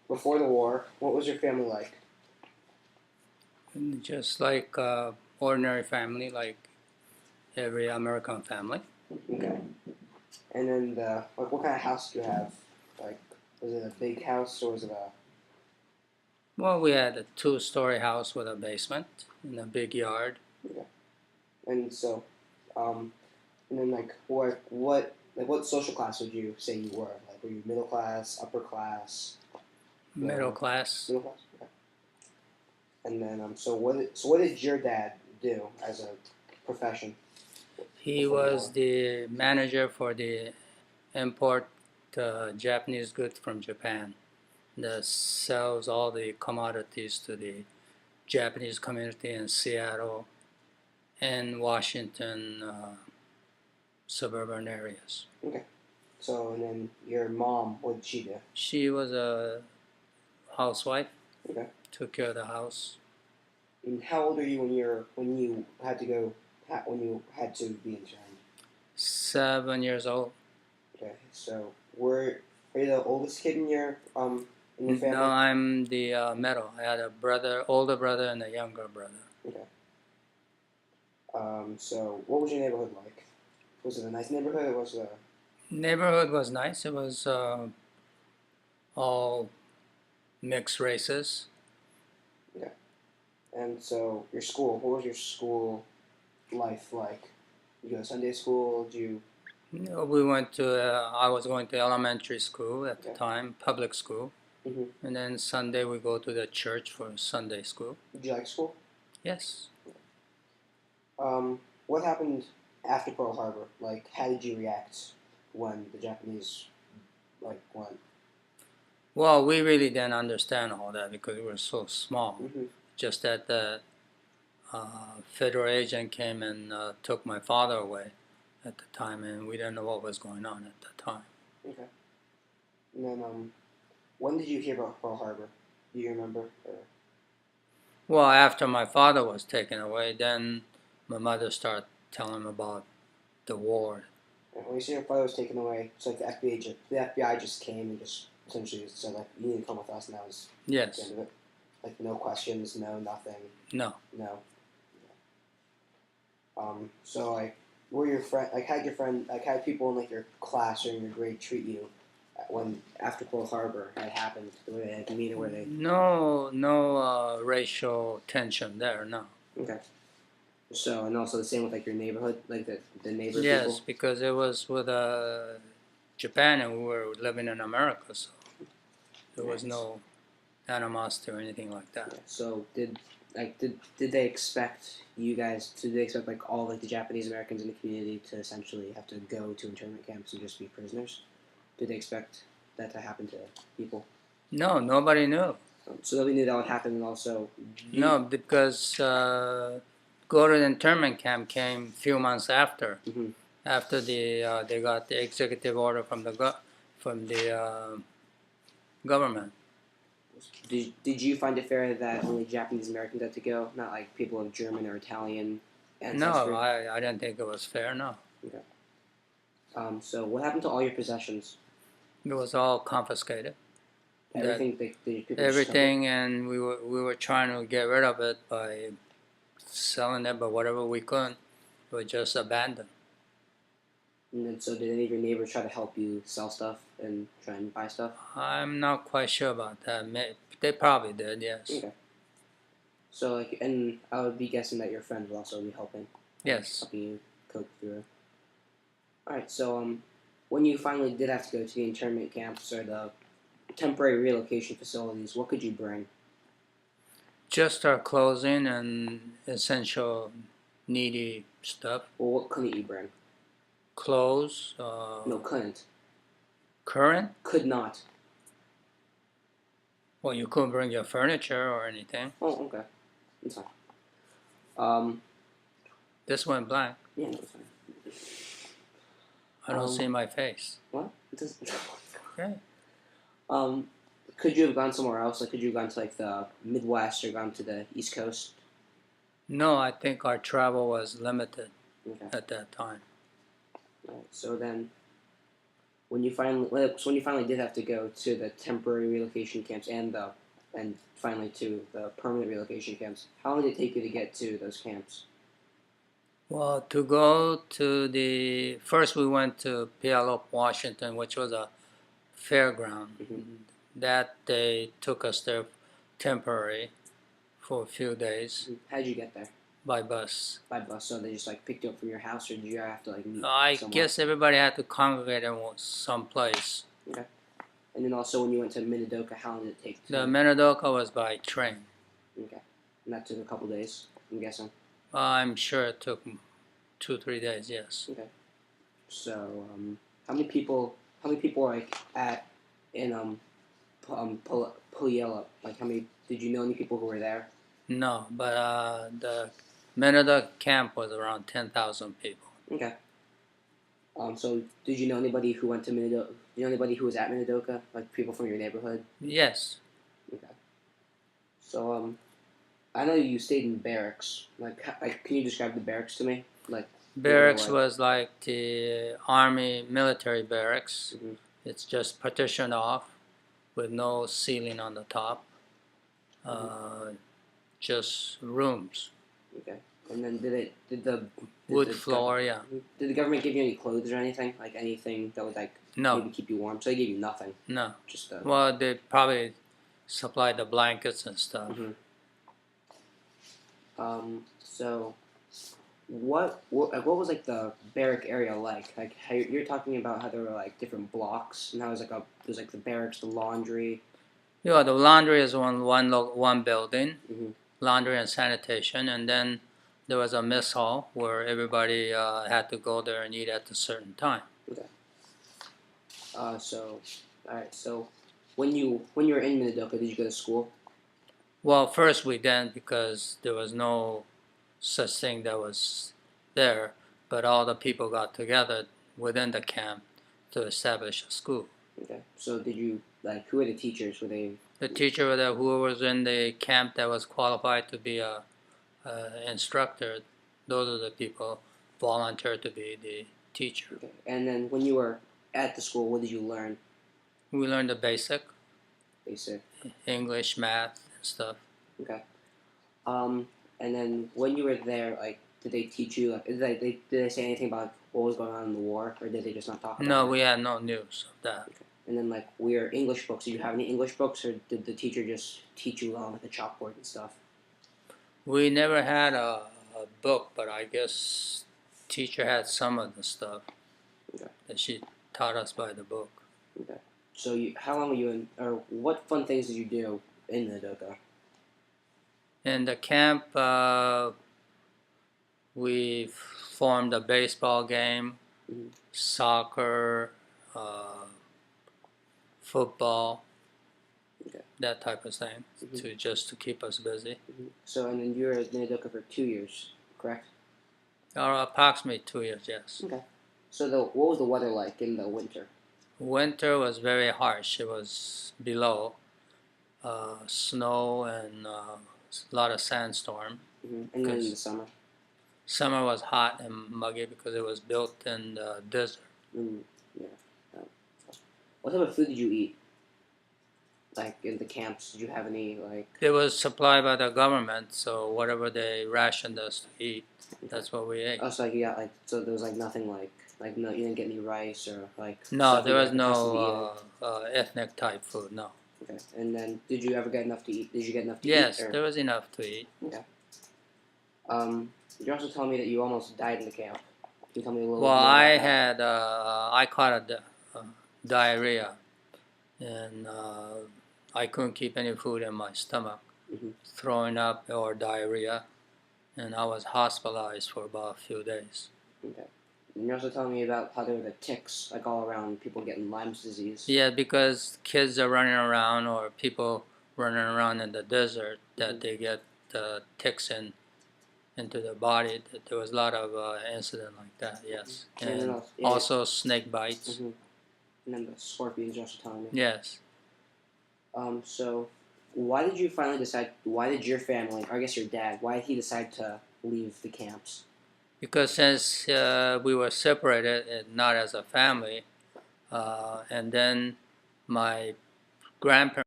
before the war, what was your family like? Just like ordinary family, like every American family. Okay. And then what kind of house do you have? Like, was it a big house or was it a? Well, we had a two-story house with a basement and a big yard. Okay. And so, um, and then what social class would you say you were? Like, were you middle class, upper class, Middle lower class. middle class? Okay. And then so what did your dad do as a profession He before the was war? the manager for the import Japanese goods from Japan that sells all the commodities to the Japanese community in Seattle and Washington suburban areas. Okay. So and then your mom, what did she do? She was a housewife, Okay. took care of the house. And how old are you when you had to go when you had to be interned? 7 years old. Okay. So are you the oldest kid in your No, family? I'm the middle. I had a brother, older brother, and a younger brother. Okay. So what was your neighborhood like? Was it a nice neighborhood? Or was it Neighborhood was nice. It was all mixed races. yeah. And so your school, what was your school life like? You go to Sunday school? Do you? We went to. I was going to elementary school at the Okay. time, public school, Mhm. and then Sunday we go to the church for Sunday school. Did you like school? Yes. What happened after Pearl Harbor? Like, how did you react when the Japanese went? Well, we really didn't understand all that because we were so small. Mm-hmm. Just that the federal agent came and took my father away at the time, and we didn't know what was going on at the time. Okay. And then, when did you hear about Pearl Harbor? Do you remember? Or? Well, after my father was taken away, then my mother started telling about the war. When you say your father was taken away, it's like the FBI just came and just essentially said like, you need to come with us, and that was the Yes. end of it. Like no questions, no nothing, No. no. So like, were your friend like had people in like your class or in your grade treat you when after Pearl Harbor had happened? Were they like mean or were they? No racial tension there. No. Okay. So and also the same with like your neighborhood, like the neighbor Yes, people. because it was with Japan, and we were living in America, so there was Right. no animosity or anything like that. Yeah. So did they expect you guys? Did they expect like all like the Japanese Americans in the community to essentially have to go to internment camps and just be prisoners? Did they expect that to happen to people? No, nobody knew. So nobody knew that would happen, and also you. No, because go to the internment camp came a few months after. Mm-hmm. After they got the executive order from the government. Did you find it fair that only Japanese Americans had to go, not like people of German or Italian No, ancestry? I didn't think it was fair. No, Okay. So what happened to all your possessions? it was all confiscated. That Everything the people just took it. everything, and we were trying to get rid of it by selling it, but whatever we could, we just abandoned. And then, so did any of your neighbors try to help you sell stuff and try and buy stuff? I'm not quite sure about that. They probably did, yes. Okay. So like, and I would be guessing that your friends would also be helping. Yes. Helping you cope through. All right. So when you finally did have to go to the internment camps or the temporary relocation facilities, what could you bring? Just our clothing and essential needy stuff. Well, what couldn't you bring? Clothes. No, couldn't. Current. Could not. Well, you couldn't bring your furniture or anything. Oh, okay. That's fine. Um, This went blank. yeah, that's fine. I don't see my face. What? It doesn't. Okay. Could you have gone somewhere else? Like, could you have gone to like the Midwest or gone to the East Coast? No, I think our travel was limited Okay. at that time. Right. So then, when you finally did have to go to the temporary relocation camps and finally to the permanent relocation camps, how long did it take you to get to those camps? Well, to go to first we went to Puyallup, Washington, which was a fairground. That they took us there temporary for a few days How'd you get there? by bus. By bus. So they just like picked you up from your house, or did you have to like meet I somewhere? guess everybody had to congregate in some place. Okay. And then also when you went to Minidoka, how long did it take? The Minidoka was by train. Okay. And that took a couple days, I'm guessing. I'm sure it took 2-3 days. Yes. Okay. So how many people were like Puyallup? Like how many? Did you know any people who were there? No, but the Minidoka camp was around 10,000 people. Okay. So did you know anybody who went to Minidoka? Do you know anybody who was at Minidoka? Like people from your neighborhood? Yes. Okay. So I know you stayed in barracks. Like, can you describe the barracks to me? Like barracks was like the army military barracks. Mm-hmm. It's just partitioned off with no ceiling on the top. Just rooms. Okay. And then did the wood floor? Yeah. Did the government give you any clothes or anything? Like anything that would like maybe keep you warm? So they gave you nothing. No. Just well, they probably supplied the blankets and stuff. So what was like the barrack area like? Like how you're talking about how there were like different blocks and how it was there's like the barracks, the laundry. Yeah, the laundry is one building, Mm-hmm. laundry and sanitation, and then there was a mess hall where everybody had to go there and eat at a certain time. Okay. So, all right. So, when you were in Minidoka, did you go to school? Well, first we didn't because there was no such thing that was there, but all the people got together within the camp to establish a school. Okay. So did you like who were the teachers? Were they the teacher who was in the camp that was qualified to be a instructor? Those are the people volunteered to be the teacher. Okay. And then when you were at the school, what did you learn? We learned the basic English, math, and stuff. Okay. And then when you were there, like, did they teach you? Like, did they say anything about what was going on in the war, or did they just not talk about it? No, we had no news of that. Okay. And then, like, we're English books. Did you have any English books, or did the teacher just teach you on like the chalkboard and stuff? We never had a book, but I guess teacher had some of the stuff that she taught us by the book. Okay. So, how long were you in, or what fun things did you do in the Doka? In the camp, we formed a baseball game, soccer, football, that type of thing, to keep us busy. So, and then you were in the Doka for 2 years, correct? Approximately 2 years, yes. Okay. So, what was the weather like in the winter? Winter was very harsh. It was below snow and a lot of sandstorm. And then in the summer? Summer was hot and muggy because it was built in the desert. Yeah. What type of food did you eat? Like in the camps, did you have any like? It was supplied by the government, so whatever they rationed us to eat, that's what we ate. Oh, so like you got like so there was like nothing like no, you didn't get any rice or like. No, there was no ethnic type food. No. Okay, and then did you ever get enough to eat? Did you get enough to eat? Yes, there was enough to eat. Okay. You're also telling me that you almost died in the camp. Can you tell me a little? Well, bit I about had I caught a diarrhea, and I couldn't keep any food in my stomach, throwing up or diarrhea, and I was hospitalized for about a few days. Okay. And you're also telling me about how there were the ticks like all around, people getting Lyme's disease. Yeah, because kids are running around or people running around in the desert that they get ticks into their body. There was a lot of incident like that, yes. And also snake bites. And then the scorpions you're also telling me. Yes. So why did you finally decide, why did your family, or I guess your dad, why did he decide to leave the camps? Because since we were separated and not as a family, And then my grandparents